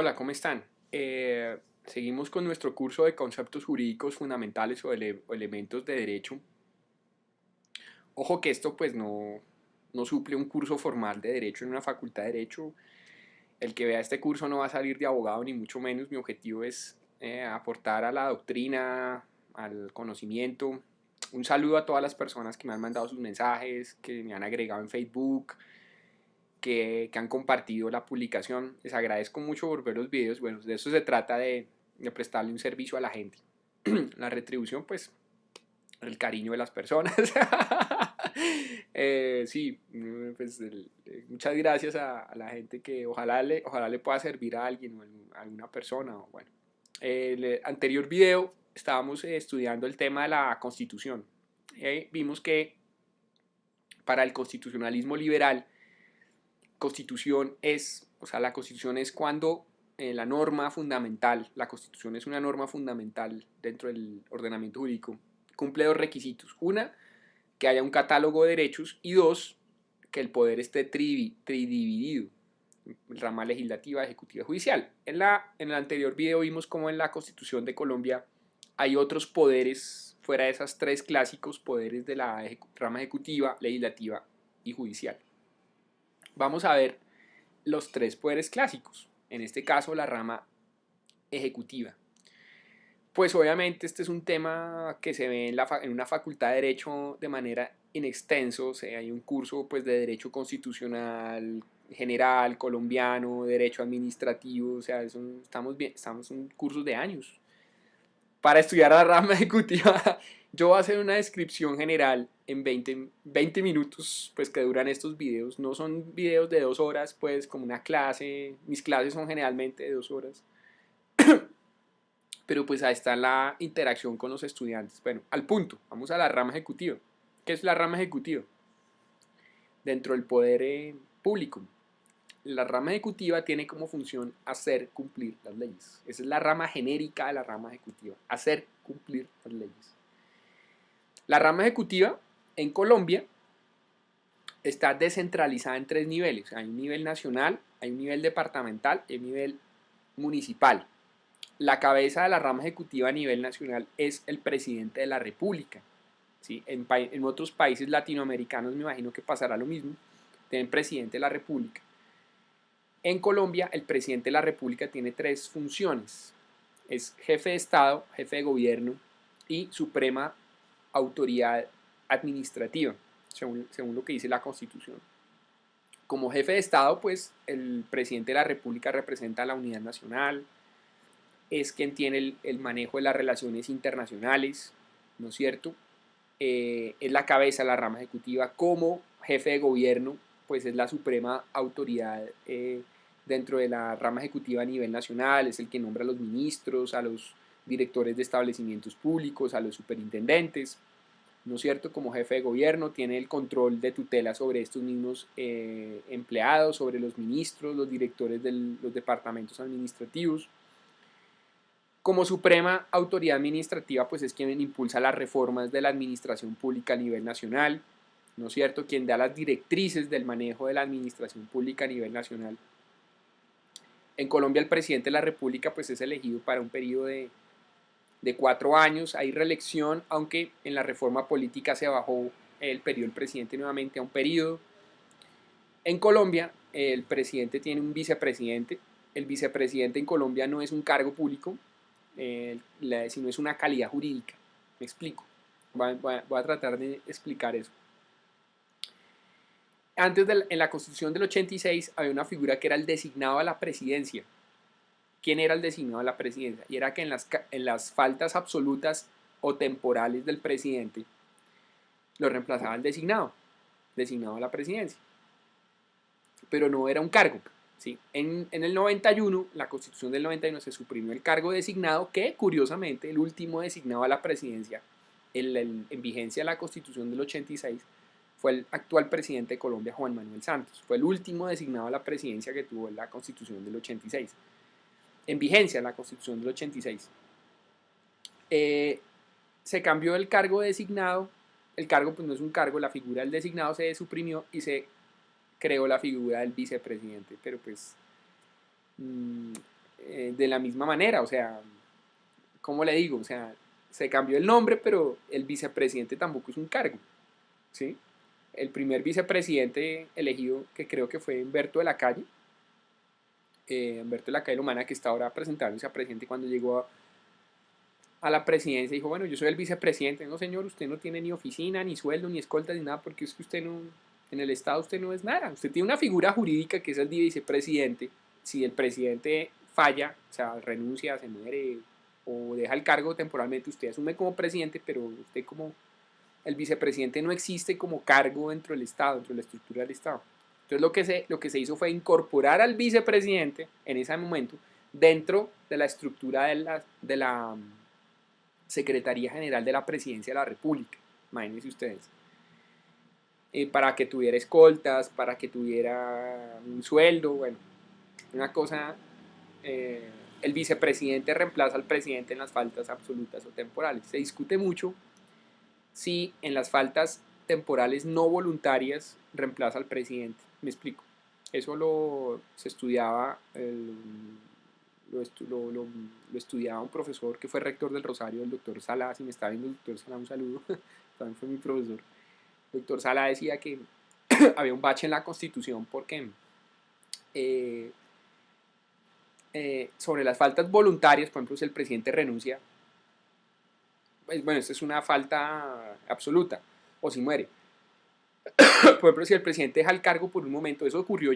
Hola, ¿cómo están? Seguimos con nuestro curso de conceptos jurídicos fundamentales o elementos de derecho. Ojo que esto pues no suple un curso formal de derecho en una facultad de derecho. El que vea este curso no va a salir de abogado ni mucho menos. Mi objetivo es aportar a la doctrina, al conocimiento. Un saludo a todas las personas que me han mandado sus mensajes, que me han agregado en Facebook, que han compartido la publicación. Les agradezco mucho por ver los videos. Bueno, de eso se trata de prestarle un servicio a la gente. La retribución, pues, el cariño de las personas. Sí, pues muchas gracias a la gente que ojalá le pueda servir a alguien o a alguna persona. Bueno, el anterior video estábamos estudiando el tema de la constitución. Vimos que para el constitucionalismo liberal, la constitución es cuando la norma fundamental, la constitución es una norma fundamental dentro del ordenamiento jurídico, cumple dos requisitos. Una, que haya un catálogo de derechos, y dos, que el poder esté tridividido, rama legislativa, ejecutiva, judicial. En el anterior video vimos cómo en la Constitución de Colombia hay otros poderes fuera de esas tres clásicos poderes de la rama ejecutiva, legislativa y judicial. Vamos a ver los tres poderes clásicos, en este caso la rama ejecutiva. Pues obviamente este es un tema que se ve en una facultad de Derecho de manera in extenso. O sea, hay un curso pues, de Derecho Constitucional General, Colombiano, Derecho Administrativo. O sea, estamos en cursos de años. Para estudiar la rama ejecutiva, yo voy a hacer una descripción general en 20 minutos, pues que duran estos videos. No son videos de 2 horas, pues como una clase. Mis clases son generalmente de 2 horas. Pero pues ahí está la interacción con los estudiantes. Bueno, al punto, vamos a la rama ejecutiva. ¿Qué es la rama ejecutiva? Dentro del poder público, la rama ejecutiva tiene como función hacer cumplir las leyes. Esa es la rama genérica de la rama ejecutiva, hacer cumplir las leyes. La rama ejecutiva en Colombia está descentralizada en 3 niveles. Hay un nivel nacional, hay un nivel departamental y un nivel municipal. La cabeza de la rama ejecutiva a nivel nacional es el presidente de la República. ¿Sí? En otros países latinoamericanos me imagino que pasará lo mismo. Tienen presidente de la República. En Colombia, el presidente de la República tiene 3 funciones. Es jefe de Estado, jefe de gobierno y suprema autoridad administrativa, según lo que dice la Constitución. Como jefe de Estado, pues el presidente de la República representa a la unidad nacional, es quien tiene el manejo de las relaciones internacionales, ¿no es cierto? Es la cabeza de la rama ejecutiva. Como jefe de gobierno, pues es la suprema autoridad dentro de la rama ejecutiva a nivel nacional, es el que nombra a los ministros, a los directores de establecimientos públicos, a los superintendentes, ¿no es cierto? Como jefe de gobierno tiene el control de tutela sobre estos mismos empleados, sobre los ministros, los directores de los departamentos administrativos. Como suprema autoridad administrativa, pues es quien impulsa las reformas de la administración pública a nivel nacional, ¿no es cierto? Quien da las directrices del manejo de la administración pública a nivel nacional. En Colombia el presidente de la República pues es elegido para un periodo de 4 años. Hay reelección, aunque en la reforma política se bajó el periodo del presidente nuevamente a un periodo. En Colombia el presidente tiene un vicepresidente. El vicepresidente en Colombia no es un cargo público, sino es una calidad jurídica. Me explico. Voy a tratar de explicar eso. En la Constitución del 86 había una figura que era el designado a la presidencia. ¿Quién era el designado a la presidencia? Y era que en las faltas absolutas o temporales del presidente lo reemplazaba el designado a la presidencia. Pero no era un cargo. ¿Sí? En el 91, la Constitución del 91, se suprimió el cargo designado, que curiosamente el último designado a la presidencia en vigencia de la Constitución del 86 fue el actual presidente de Colombia, Juan Manuel Santos. Fue el último designado a la presidencia que tuvo la Constitución del 86. En vigencia la Constitución del 86. Se cambió el cargo designado. El cargo pues no es un cargo, la figura del designado se suprimió y se creó la figura del vicepresidente, pero pues de la misma manera, o sea, ¿cómo le digo? O sea, se cambió el nombre, pero el vicepresidente tampoco es un cargo, ¿sí? El primer vicepresidente elegido, que creo que fue Humberto de la Calle, Humberto de la Calle Lomana, que está ahora presentándose a presidente, cuando llegó a la presidencia, dijo, bueno, yo soy el vicepresidente. No, señor, usted no tiene ni oficina, ni sueldo, ni escolta, ni nada, porque es que usted no, en el Estado usted no es nada. Usted tiene una figura jurídica que es el de vicepresidente. Si el presidente falla, o sea, renuncia, se muere o deja el cargo temporalmente, usted asume como presidente, pero usted como el vicepresidente no existe como cargo dentro del Estado, dentro de la estructura del Estado. Entonces lo que se hizo fue incorporar al vicepresidente en ese momento dentro de la estructura de la Secretaría General de la Presidencia de la República. Imagínense ustedes. Para que tuviera escoltas, para que tuviera un sueldo, bueno, una cosa. El vicepresidente reemplaza al presidente en las faltas absolutas o temporales. Se discute mucho si en las faltas temporales no voluntarias reemplaza al presidente. Me explico. Eso se estudiaba, lo estudiaba un profesor que fue rector del Rosario, el doctor Sala. Si me está viendo el doctor Sala, un saludo. También fue mi profesor. El doctor Sala decía que había un bache en la Constitución porque sobre las faltas voluntarias, por ejemplo, si el presidente renuncia, bueno, esta es una falta absoluta, o si muere. Por ejemplo, si el presidente deja el cargo por un momento, eso ocurrió.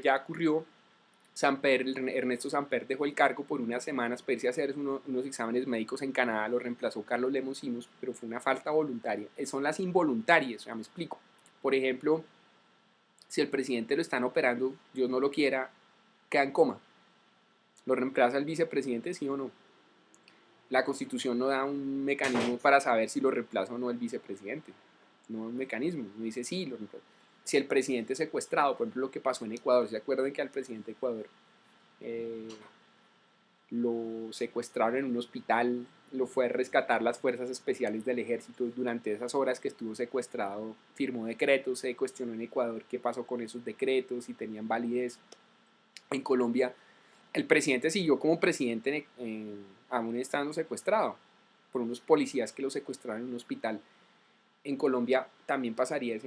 Ernesto Samper dejó el cargo por unas semanas para irse a hacer unos exámenes médicos en Canadá, lo reemplazó Carlos Lemoncinos, pero fue una falta voluntaria. Son las involuntarias, ya me explico. Por ejemplo, si el presidente lo están operando, Dios no lo quiera, queda en coma. ¿Lo reemplaza el vicepresidente, sí o no? La Constitución no da un mecanismo para saber si lo reemplaza o no el vicepresidente. No un mecanismo, no dice sí, lo reemplaza. Si el presidente es secuestrado, por ejemplo lo que pasó en Ecuador, ¿se acuerdan que al presidente de Ecuador lo secuestraron en un hospital, lo fue a rescatar las fuerzas especiales del ejército? Durante esas horas que estuvo secuestrado firmó decretos, se cuestionó en Ecuador qué pasó con esos decretos, si tenían validez. En Colombia el presidente siguió como presidente aún estando secuestrado por unos policías que lo secuestraron en un hospital. En Colombia también pasaría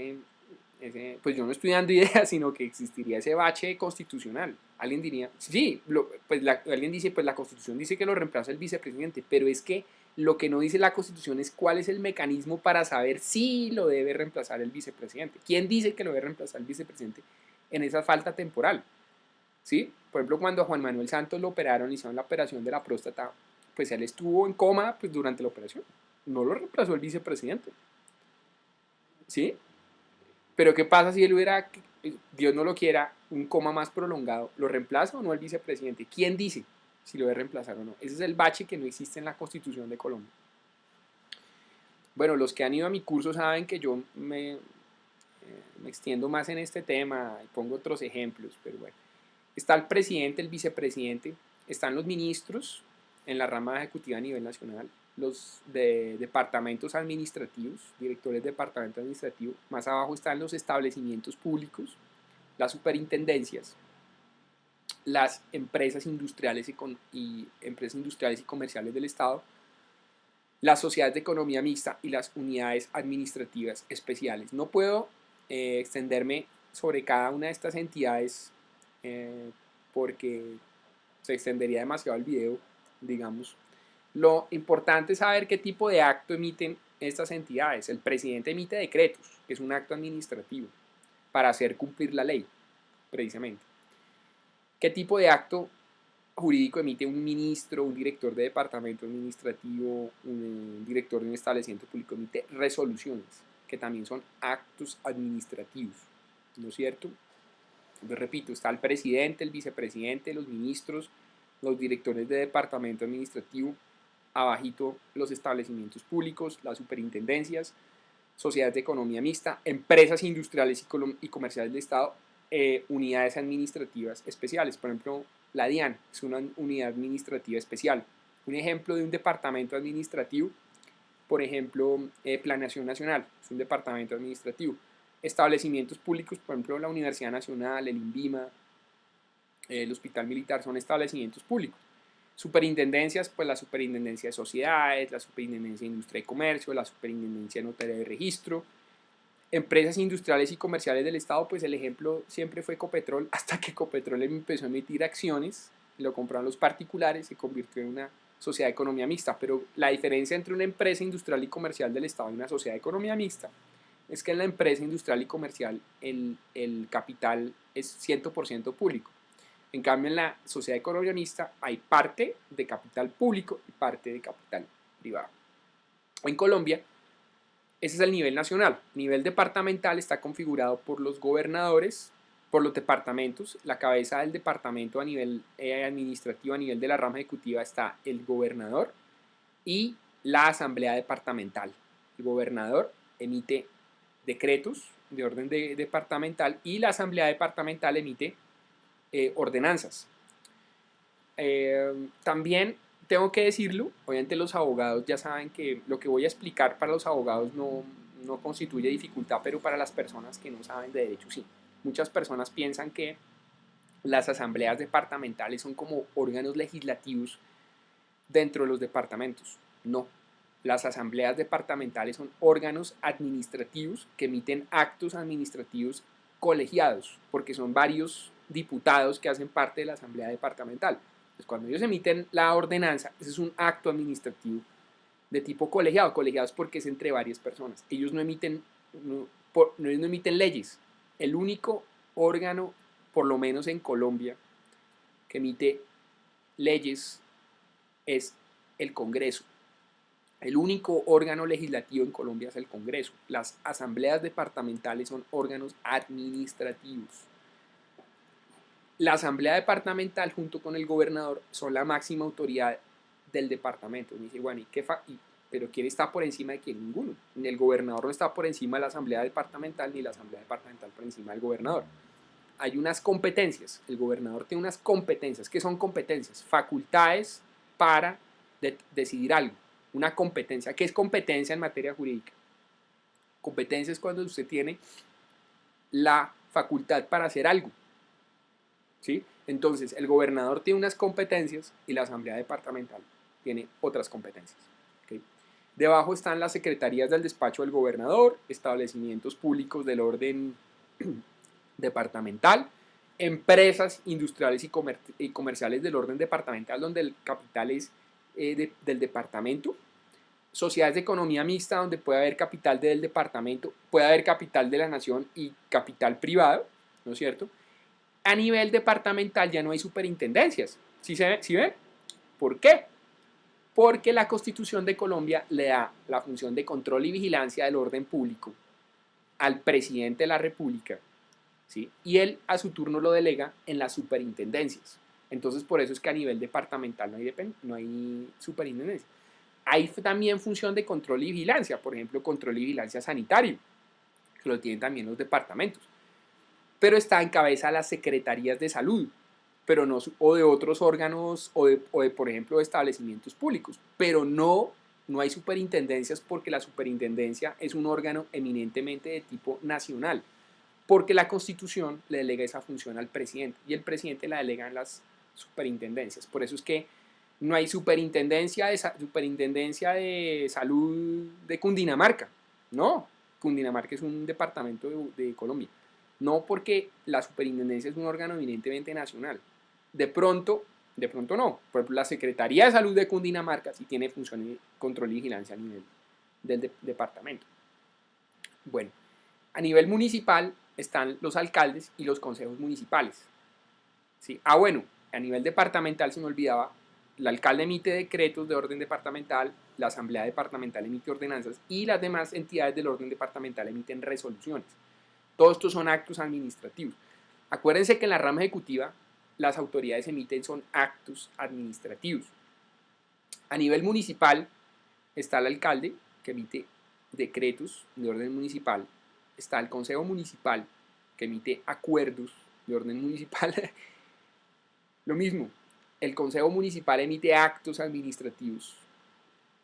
pues yo no estoy dando ideas, sino que existiría ese bache constitucional. Alguien diría, sí, alguien dice, pues la Constitución dice que lo reemplaza el vicepresidente, pero es que lo que no dice la Constitución es cuál es el mecanismo para saber si lo debe reemplazar el vicepresidente. ¿Quién dice que lo debe reemplazar el vicepresidente en esa falta temporal? ¿Sí? Por ejemplo, cuando a Juan Manuel Santos lo operaron, hicieron la operación de la próstata, pues él estuvo en coma pues, durante la operación. No lo reemplazó el vicepresidente. ¿Sí? Pero ¿qué pasa si él hubiera, Dios no lo quiera, un coma más prolongado? ¿Lo reemplaza o no el vicepresidente? ¿Quién dice si lo debe reemplazar o no? Ese es el bache que no existe en la Constitución de Colombia. Bueno, los que han ido a mi curso saben que yo me extiendo más en este tema y pongo otros ejemplos, pero bueno. Está el presidente, el vicepresidente, están los ministros en la rama ejecutiva a nivel nacional, los de departamentos administrativos, directores de departamento administrativo, más abajo están los establecimientos públicos, las superintendencias, las empresas industriales y comerciales del Estado, las sociedades de economía mixta y las unidades administrativas especiales. No puedo extenderme sobre cada una de estas entidades porque se extendería demasiado el video, digamos. Lo importante es saber qué tipo de acto emiten estas entidades. El presidente emite decretos, que es un acto administrativo, para hacer cumplir la ley, precisamente. ¿Qué tipo de acto jurídico emite un ministro, un director de departamento administrativo, un director de un establecimiento público? Emite resoluciones, que también son actos administrativos, ¿no es cierto? Entonces, repito, está el presidente, el vicepresidente, los ministros, los directores de departamento administrativo, abajito los establecimientos públicos, las superintendencias, sociedades de economía mixta, empresas industriales y comerciales del Estado, unidades administrativas especiales. Por ejemplo, la DIAN es una unidad administrativa especial. Un ejemplo de un departamento administrativo, por ejemplo, Planeación Nacional, es un departamento administrativo. Establecimientos públicos, por ejemplo, la Universidad Nacional, el INVIMA, el Hospital Militar, son establecimientos públicos. Superintendencias, pues la superintendencia de sociedades, la superintendencia de industria y comercio, la superintendencia de notaría y registro. Empresas industriales y comerciales del Estado, pues el ejemplo siempre fue Ecopetrol, hasta que Ecopetrol empezó a emitir acciones, lo compraron los particulares, se convirtió en una sociedad de economía mixta. Pero la diferencia entre una empresa industrial y comercial del Estado y una sociedad de economía mixta es que en la empresa industrial y comercial el capital es 100% público. En cambio, en la sociedad de economía mixta hay parte de capital público y parte de capital privado. En Colombia, ese es el nivel nacional. El nivel departamental está configurado por los gobernadores, por los departamentos. La cabeza del departamento a nivel administrativo, a nivel de la rama ejecutiva, está el gobernador y la asamblea departamental. El gobernador emite decretos de orden departamental y la asamblea departamental emite ordenanzas. También tengo que decirlo, obviamente los abogados ya saben que lo que voy a explicar para los abogados no constituye dificultad, pero para las personas que no saben de derecho sí. Muchas personas piensan que las asambleas departamentales son como órganos legislativos dentro de los departamentos. No, las asambleas departamentales son órganos administrativos que emiten actos administrativos colegiados, porque son varios diputados que hacen parte de la asamblea departamental. Entonces, cuando ellos emiten la ordenanza, ese es un acto administrativo de tipo colegiado. Colegiados porque es entre varias personas. Ellos no emiten leyes. El único órgano, por lo menos en Colombia, que emite leyes es el Congreso. El único órgano legislativo en Colombia es el Congreso. Las asambleas departamentales son órganos administrativos. La asamblea departamental junto con el gobernador son la máxima autoridad del departamento. Me dice, bueno, ¿pero quién está por encima de quién? Ninguno. Ni el gobernador no está por encima de la asamblea departamental, ni la asamblea departamental por encima del gobernador. Hay unas competencias. El gobernador tiene unas competencias. ¿Qué son competencias? Facultades para decidir algo. Una competencia. ¿Qué es competencia en materia jurídica? Competencia es cuando usted tiene la facultad para hacer algo. ¿Sí? Entonces, el gobernador tiene unas competencias y la asamblea departamental tiene otras competencias. ¿Okay? Debajo están las secretarías del despacho del gobernador, establecimientos públicos del orden departamental, empresas industriales y comerciales del orden departamental, donde el capital es del departamento, sociedades de economía mixta, donde puede haber capital del departamento, puede haber capital de la nación y capital privado, ¿no es cierto? A nivel departamental ya no hay superintendencias. ¿Sí ven? ¿Por qué? Porque la Constitución de Colombia le da la función de control y vigilancia del orden público al presidente de la República, ¿sí? Y él a su turno lo delega en las superintendencias. Entonces por eso es que a nivel departamental no hay superintendencia. Hay también función de control y vigilancia, por ejemplo, control y vigilancia sanitario, que lo tienen también los departamentos. Pero está en cabeza de las secretarías de salud, pero no, o de otros órganos, o de, por ejemplo, de establecimientos públicos. Pero no hay superintendencias porque la superintendencia es un órgano eminentemente de tipo nacional, porque la Constitución le delega esa función al presidente y el presidente la delega en las superintendencias. Por eso es que no hay superintendencia de salud de Cundinamarca. No, Cundinamarca es un departamento de Colombia. No, porque la superintendencia es un órgano eminentemente nacional. De pronto no. Por ejemplo, la Secretaría de Salud de Cundinamarca sí tiene función de control y vigilancia a nivel del departamento. Bueno, a nivel municipal están los alcaldes y los consejos municipales. ¿Sí? Bueno, a nivel departamental se me olvidaba, el alcalde emite decretos de orden departamental, la asamblea departamental emite ordenanzas y las demás entidades del orden departamental emiten resoluciones. Todos estos son actos administrativos. Acuérdense que en la rama ejecutiva las autoridades emiten son actos administrativos. A nivel municipal está el alcalde que emite decretos de orden municipal. Está el consejo municipal que emite acuerdos de orden municipal. Lo mismo, el consejo municipal emite actos administrativos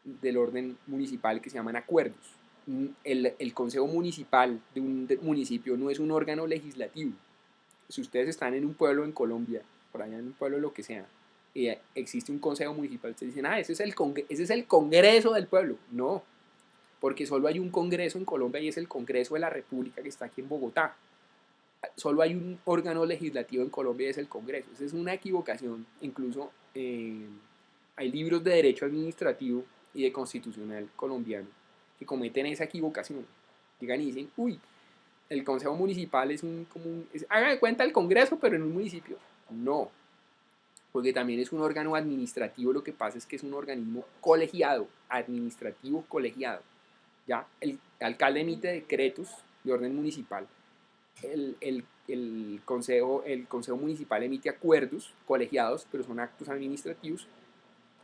del orden municipal que se llaman acuerdos. El consejo municipal de un municipio no es un órgano legislativo. Si ustedes están en un pueblo en Colombia, por allá en un pueblo lo que sea, existe un consejo municipal, ustedes dicen, ese es el Congreso del pueblo. No, porque solo hay un Congreso en Colombia y es el Congreso de la República que está aquí en Bogotá. Solo hay un órgano legislativo en Colombia y es el Congreso. Esa es una equivocación. Incluso hay libros de derecho administrativo y de constitucional colombiano que cometen esa equivocación. Llegan y dicen, uy, el Consejo Municipal es haga de cuenta el Congreso, pero en un municipio. No, porque también es un órgano administrativo, lo que pasa es que es un organismo colegiado, administrativo colegiado. ¿Ya? El alcalde emite decretos de orden municipal, el consejo municipal emite acuerdos colegiados, pero son actos administrativos.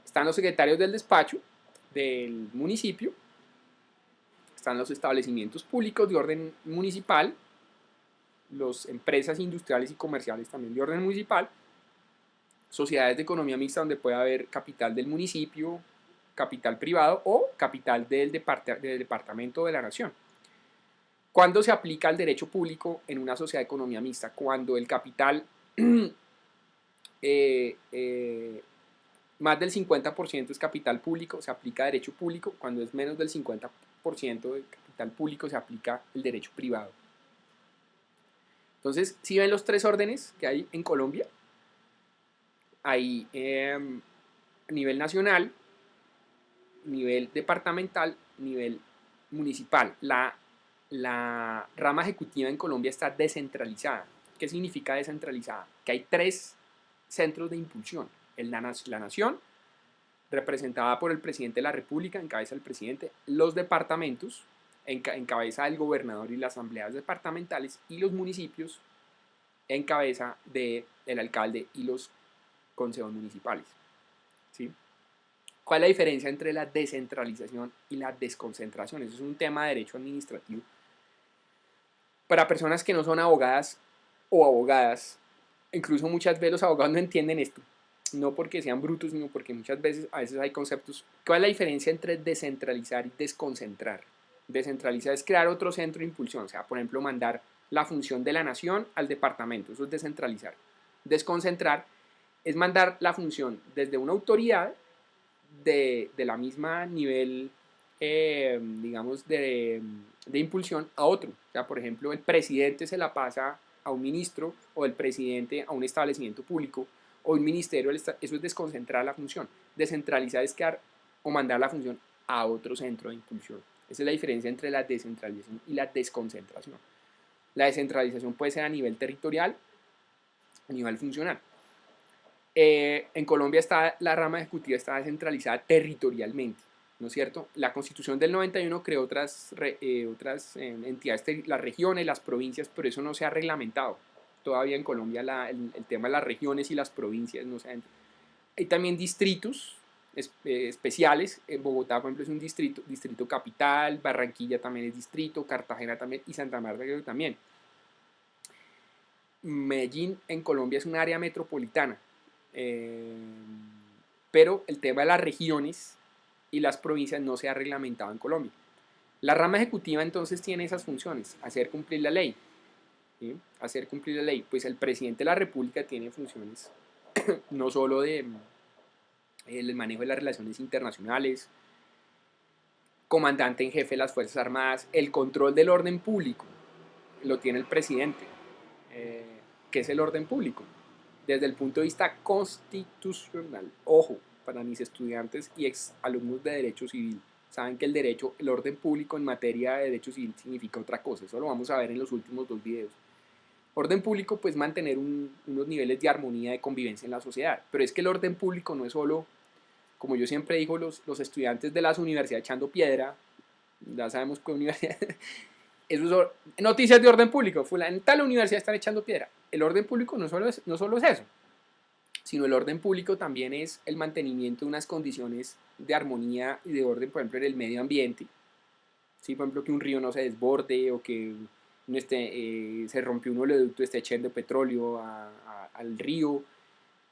Están los secretarios del despacho del municipio, están los establecimientos públicos de orden municipal, las empresas industriales y comerciales también de orden municipal, sociedades de economía mixta donde puede haber capital del municipio, capital privado o capital del departamento de la nación. ¿Cuándo se aplica el derecho público en una sociedad de economía mixta? Cuando el capital más del 50% es capital público, se aplica derecho público. Cuando es menos del 50% de capital público, se aplica el derecho privado. Entonces, si ven los tres órdenes que hay en Colombia, hay a nivel nacional, nivel departamental, nivel municipal. La rama ejecutiva en Colombia está descentralizada. ¿Qué significa descentralizada? Que hay tres centros de impulsión. La nación, representada por el presidente de la República, encabeza el presidente, los departamentos, en cabeza del gobernador y las asambleas departamentales, y los municipios, en cabeza del alcalde y los consejos municipales. ¿Sí? ¿Cuál es la diferencia entre la descentralización y la desconcentración? Eso es un tema de derecho administrativo. Para personas que no son abogadas o abogadas, incluso muchas veces los abogados no entienden esto, no porque sean brutos, sino porque muchas veces, a veces hay conceptos. ¿Cuál es la diferencia entre descentralizar y desconcentrar? Descentralizar es crear otro centro de impulsión, o sea, por ejemplo, mandar la función de la nación al departamento, eso es descentralizar. Desconcentrar es mandar la función desde una autoridad de la misma nivel, digamos, de impulsión a otro. O sea, por ejemplo, el presidente se la pasa a un ministro o el presidente a un establecimiento público o un ministerio, eso es desconcentrar la función. Descentralizar es crear o mandar la función a otro centro de impulsión. Esa es la diferencia entre la descentralización y la desconcentración. La descentralización puede ser a nivel territorial, a nivel funcional. En Colombia la rama ejecutiva está descentralizada territorialmente, ¿no es cierto? La Constitución del 91 creó otras entidades, las regiones, las provincias, pero eso no se ha reglamentado. Todavía en Colombia el tema de las regiones y las provincias no se han... Hay también distritos especiales. En Bogotá, por ejemplo, es un distrito capital, Barranquilla también es distrito, Cartagena también y Santa Marta también. Medellín en Colombia es un área metropolitana. Pero el tema de las regiones y las provincias no se ha reglamentado en Colombia. La rama ejecutiva entonces tiene esas funciones, hacer cumplir la ley. ¿Sí? Hacer cumplir la ley. Pues el presidente de la República tiene funciones no solo de el manejo de las relaciones internacionales, comandante en jefe de las Fuerzas Armadas, el control del orden público lo tiene el presidente. ¿Qué es el orden público? Desde el punto de vista constitucional, ojo, para mis estudiantes y ex alumnos de Derecho Civil, saben que el orden público en materia de Derecho Civil significa otra cosa, eso lo vamos a ver en los últimos 2 videos. Orden público, pues mantener unos niveles de armonía, de convivencia en la sociedad, pero es que el orden público no es solo, como yo siempre digo, los estudiantes de las universidades echando piedra, ya sabemos qué universidad... Eso es noticias de orden público. En tal universidad están echando piedra. El orden público no solo es eso, sino el orden público también es el mantenimiento de unas condiciones de armonía y de orden, por ejemplo, en el medio ambiente. ¿Sí? Por ejemplo, que un río no se desborde o que se rompió un oleoducto y esté echando petróleo al río.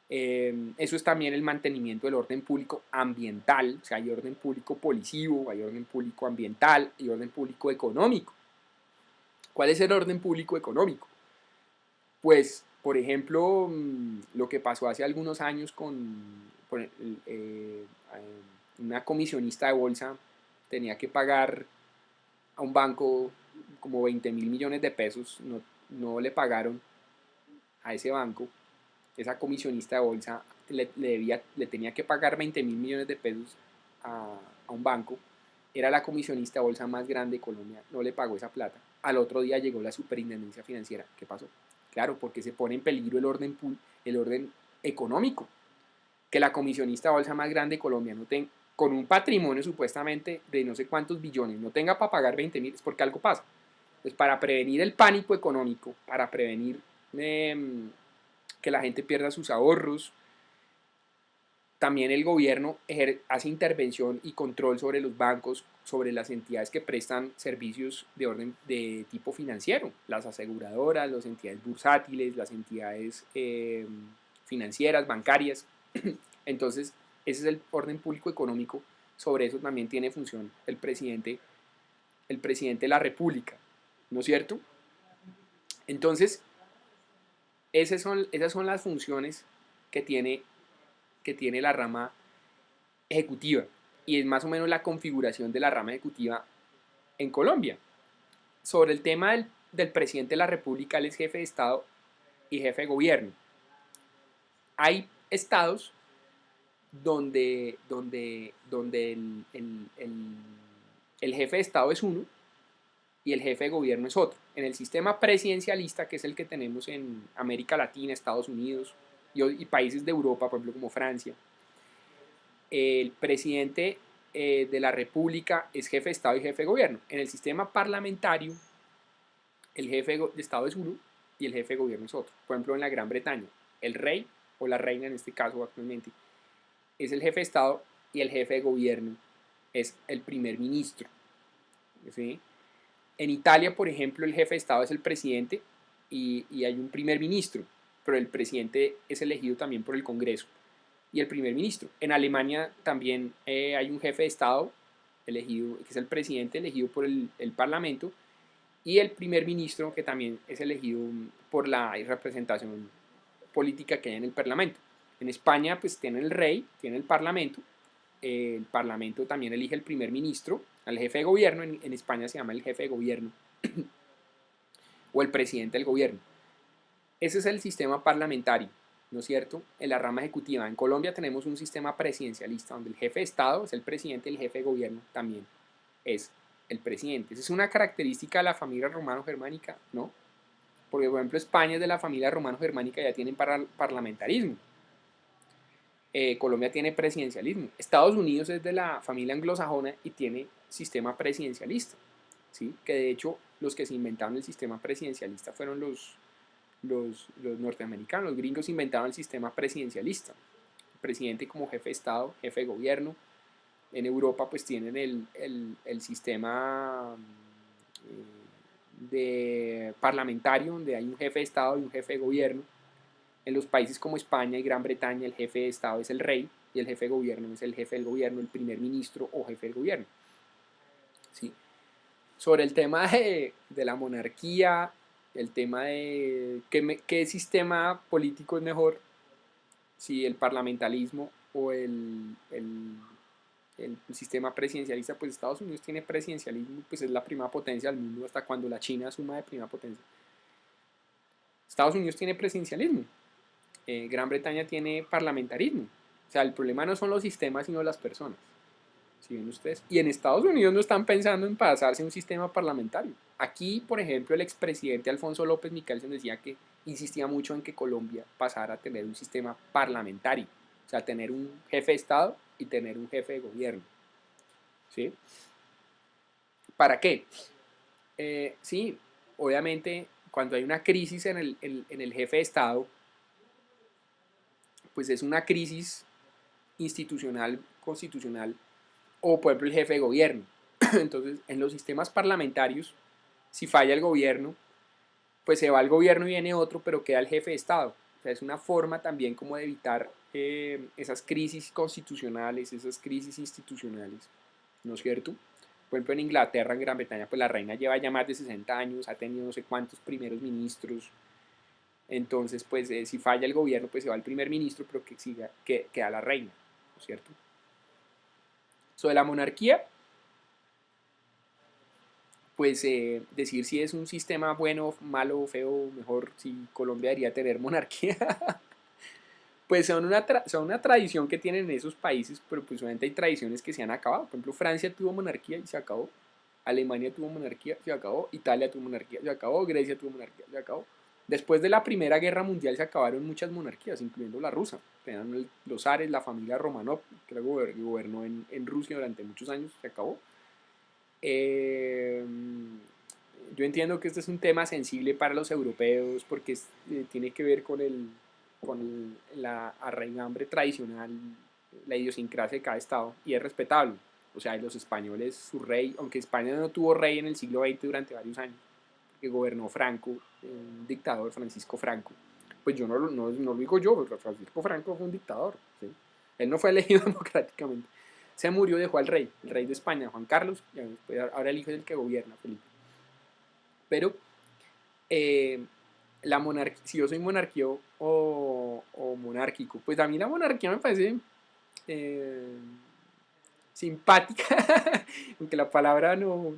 Eso es también el mantenimiento del orden público ambiental. O sea, hay orden público policivo, hay orden público ambiental, hay orden público económico. ¿Cuál es el orden público económico? Pues Por ejemplo, lo que pasó hace algunos años una comisionista de bolsa tenía que pagar a un banco como 20.000 millones de pesos, no le pagaron a ese banco, esa comisionista de bolsa le tenía que pagar 20.000 millones de pesos a un banco, era la comisionista de bolsa más grande de Colombia, no le pagó esa plata. Al otro día llegó la superintendencia financiera. ¿Qué pasó? Claro, porque se pone en peligro el orden económico. Que la comisionista de bolsa más grande de Colombia no tenga, con un patrimonio supuestamente de no sé cuántos billones, no tenga para pagar 20.000, es porque algo pasa. Pues para prevenir el pánico económico, para prevenir que la gente pierda sus ahorros, también el gobierno hace intervención y control sobre los bancos, sobre las entidades que prestan servicios de orden de tipo financiero, las aseguradoras, las entidades bursátiles, las entidades financieras, bancarias. Entonces, ese es el orden público económico. Sobre eso también tiene función el presidente de la República, ¿no es cierto? Entonces, esas son las funciones que tiene la rama ejecutiva, y es más o menos la configuración de la rama ejecutiva en Colombia. Sobre el tema del presidente de la República, él es jefe de Estado y jefe de gobierno. Hay estados donde el jefe de Estado es uno y el jefe de gobierno es otro. En el sistema presidencialista, que es el que tenemos en América Latina, Estados Unidos y países de Europa, por ejemplo como Francia, el presidente de la República es jefe de Estado y jefe de gobierno. En el sistema parlamentario, el jefe de Estado es uno y el jefe de gobierno es otro. Por ejemplo, en la Gran Bretaña, el rey o la reina en este caso actualmente es el jefe de Estado y el jefe de gobierno es el primer ministro. ¿Sí? En Italia, por ejemplo, el jefe de Estado es el presidente y hay un primer ministro, pero el presidente es elegido también por el Congreso y el primer ministro. En Alemania también hay un jefe de Estado elegido, que es el presidente elegido por el Parlamento, y el primer ministro, que también es elegido por la representación política que hay en el Parlamento. En España pues tiene el rey, tiene el Parlamento también elige el primer ministro, al jefe de gobierno. En España se llama el jefe de gobierno o el presidente del gobierno. Ese es el sistema parlamentario, ¿no es cierto? En la rama ejecutiva. En Colombia tenemos un sistema presidencialista donde el jefe de Estado es el presidente y el jefe de gobierno también es el presidente. Esa es una característica de la familia romano-germánica, ¿no? Porque, por ejemplo, España es de la familia romano-germánica, ya tienen parlamentarismo. Colombia tiene presidencialismo. Estados Unidos es de la familia anglosajona y tiene sistema presidencialista, ¿sí? Que de hecho los que se inventaron el sistema presidencialista fueron los norteamericanos. Los gringos inventaron el sistema presidencialista. El presidente como jefe de Estado, jefe de gobierno. En Europa pues tienen el sistema parlamentario, donde hay un jefe de Estado y un jefe de gobierno. En los países como España y Gran Bretaña, el jefe de Estado es el rey y el jefe de gobierno es el jefe del gobierno, el primer ministro o jefe del gobierno. ¿Sí? Sobre el tema de la monarquía, el tema de qué sistema político es mejor, si el parlamentarismo o el sistema presidencialista. Pues Estados Unidos tiene presidencialismo, pues es la primera potencia del mundo hasta cuando la China asuma de primera potencia. Estados Unidos tiene presidencialismo. Gran Bretaña tiene parlamentarismo. O sea, el problema no son los sistemas, sino las personas. ¿Sí ven ustedes? Y en Estados Unidos no están pensando en pasarse a un sistema parlamentario. Aquí, por ejemplo, el expresidente Alfonso López Michelsen decía que insistía mucho en que Colombia pasara a tener un sistema parlamentario. O sea, tener un jefe de Estado y tener un jefe de gobierno. ¿Sí? ¿Para qué? Sí, obviamente, cuando hay una crisis en el jefe de Estado, pues es una crisis institucional, constitucional, o por ejemplo el jefe de gobierno. Entonces, en los sistemas parlamentarios, si falla el gobierno, pues se va el gobierno y viene otro, pero queda el jefe de Estado. O sea, es una forma también como de evitar esas crisis constitucionales, esas crisis institucionales, ¿no es cierto? Por ejemplo, en Inglaterra, en Gran Bretaña, pues la reina lleva ya más de 60 años, ha tenido no sé cuántos primeros ministros, Entonces, pues si falla el gobierno, pues se va el primer ministro, pero que queda la reina, ¿no es cierto? Sobre la monarquía, pues decir si es un sistema bueno, malo, feo, mejor, si Colombia debería tener monarquía, pues son una tradición que tienen en esos países, pero pues obviamente hay tradiciones que se han acabado. Por ejemplo, Francia tuvo monarquía y se acabó. Alemania tuvo monarquía, se acabó. Italia tuvo monarquía, se acabó. Grecia tuvo monarquía, se acabó. Después de la Primera Guerra Mundial se acabaron muchas monarquías, incluyendo la rusa. Eran los zares, la familia Romanov, que gobernó en Rusia durante muchos años, se acabó. Eh, yo entiendo que este es un tema sensible para los europeos porque tiene que ver la arraigambre tradicional, la idiosincrasia de cada estado, y es respetable. O sea, los españoles, su rey, aunque España no tuvo rey en el siglo XX durante varios años, que gobernó Franco, un dictador, Francisco Franco, pues yo no lo digo yo, Francisco Franco fue un dictador, ¿sí? Él no fue elegido democráticamente. Se murió, dejó al rey, el rey de España, Juan Carlos, y ahora el hijo es el que gobierna, Felipe. Pero eh, la monarquía, si yo soy monarquía o monárquico, pues a mí la monarquía me parece eh, simpática, aunque la palabra no,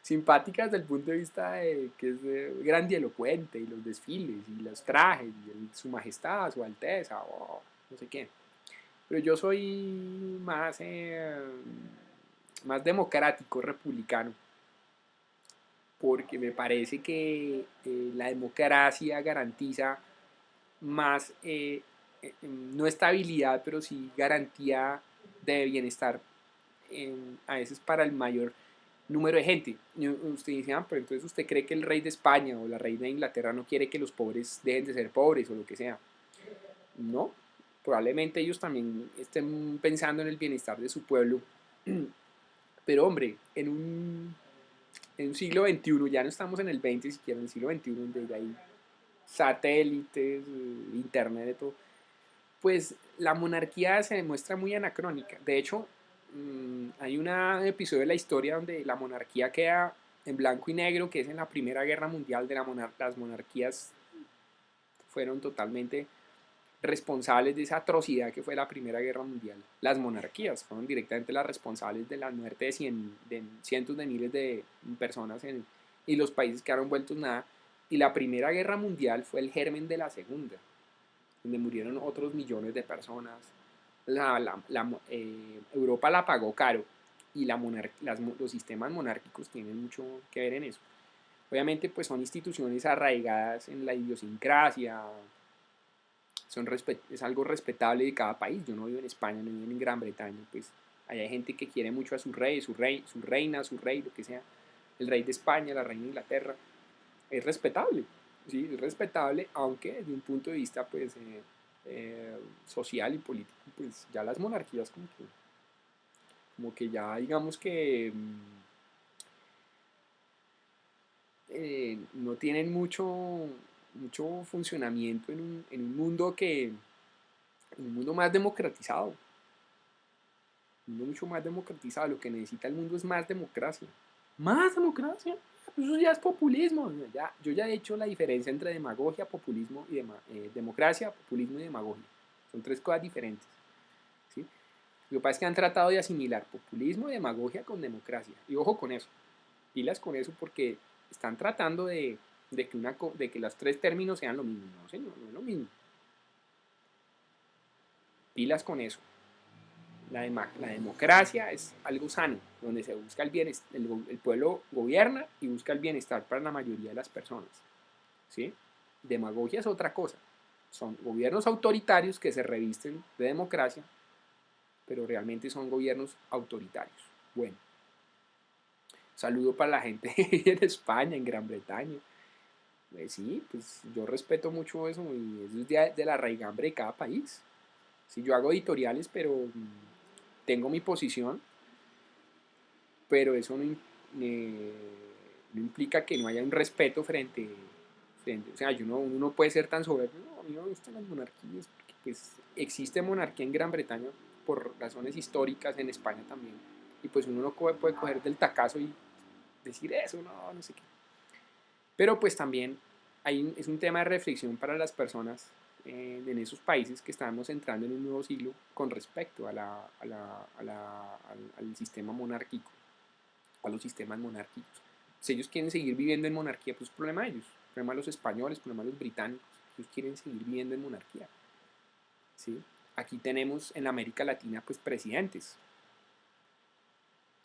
simpática desde el punto de vista de que es grandilocuente, y los desfiles, y los trajes, y su majestad, su alteza, o no sé qué. Pero yo soy más democrático, republicano, porque me parece que la democracia garantiza más, no estabilidad, pero sí garantía de bienestar, a veces para el mayor número de gente. Usted dice, pero entonces usted cree que el rey de España o la reina de Inglaterra no quiere que los pobres dejen de ser pobres o lo que sea. No, probablemente ellos también estén pensando en el bienestar de su pueblo. Pero hombre, en un siglo XXI, ya no estamos en el XX siquiera, en el siglo XXI, donde hay satélites, internet, todo, pues la monarquía se demuestra muy anacrónica. De hecho, hay un episodio de la historia donde la monarquía queda en blanco y negro, que es en la Primera Guerra Mundial. Las monarquías fueron totalmente responsables de esa atrocidad que fue la Primera Guerra Mundial. Las monarquías fueron directamente las responsables de la muerte de cientos de miles de personas y los países quedaron vueltos nada. Y la Primera Guerra Mundial fue el germen de la Segunda, donde murieron otros millones de personas. Europa la pagó caro y los sistemas monárquicos tienen mucho que ver en eso. Obviamente pues son instituciones arraigadas en la idiosincrasia, es algo respetable de cada país. Yo no vivo en España, no vivo en Gran Bretaña, pues allá hay gente que quiere mucho a su rey, su reina, su rey, lo que sea, el rey de España, la reina de Inglaterra. Es respetable, sí, es respetable, aunque desde un punto de vista pues social y político, pues ya las monarquías como que ya digamos que no tienen mucho funcionamiento en un mundo más democratizado, un mundo mucho más democratizado. Lo que necesita el mundo es más democracia. ¿Más democracia? Eso ya es populismo. Yo ya he hecho la diferencia entre demagogia, populismo y democracia, populismo y demagogia. Son tres cosas diferentes, ¿sí? Lo que pasa es que han tratado de asimilar populismo y demagogia con democracia. Y ojo con eso. Pilas con eso porque están tratando de que los tres términos sean lo mismo. No, señor, no es lo mismo. Pilas con eso. La democracia es algo sano, donde se busca el bienestar, el pueblo gobierna y busca el bienestar para la mayoría de las personas, ¿sí? Demagogia es otra cosa. Son gobiernos autoritarios que se revisten de democracia, pero realmente son gobiernos autoritarios. Bueno, saludo para la gente en España, en Gran Bretaña. Sí, pues yo respeto mucho eso y eso es de la raigambre de cada país. Sí, yo hago editoriales, pero tengo mi posición, pero eso eh, no implica que no haya un respeto o sea, uno no puede ser tan soberbio. No, a mí no me gustan las monarquías, porque pues existe monarquía en Gran Bretaña por razones históricas, en España también, y pues uno no puede coger del tacazo y decir eso, no sé qué. Pero pues también es un tema de reflexión para las personas en esos países que estamos entrando en un nuevo siglo con respecto al sistema monárquico, a los sistemas monárquicos. Si ellos quieren seguir viviendo en monarquía, pues es problema de ellos, problema de los españoles, problema de los británicos, ellos quieren seguir viviendo en monarquía. ¿Sí? Aquí tenemos en América Latina pues presidentes,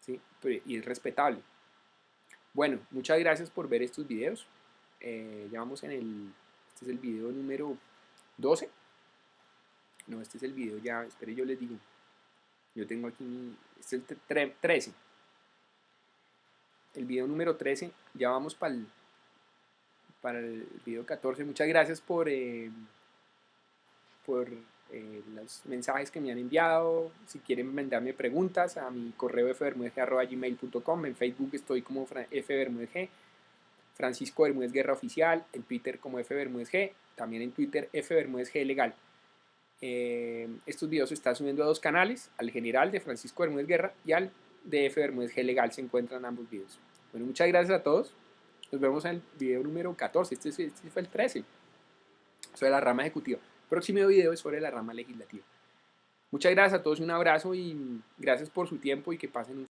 ¿sí? Y es respetable. Bueno, muchas gracias por ver estos videos. Ya vamos este es el video número 12. No, este es el video ya, espere, yo les digo. Yo tengo aquí este es el 13. El video número 13, ya vamos para el video 14. Muchas gracias por los mensajes que me han enviado. Si quieren mandarme preguntas a mi correo fbermudez@gmail.com. En Facebook estoy como fbermudez, Francisco Bermúdez Guerra Oficial, en Twitter como fbermudezg, también en Twitter fbermudezg legal. Estos videos se están subiendo a dos canales, al general de Francisco Bermúdez Guerra y al de fbermudezg legal, se encuentran ambos videos. Bueno, muchas gracias a todos. Nos vemos en el video número 14. Este fue el 13, sobre la rama ejecutiva. El próximo video es sobre la rama legislativa. Muchas gracias a todos, un abrazo y gracias por su tiempo y que pasen un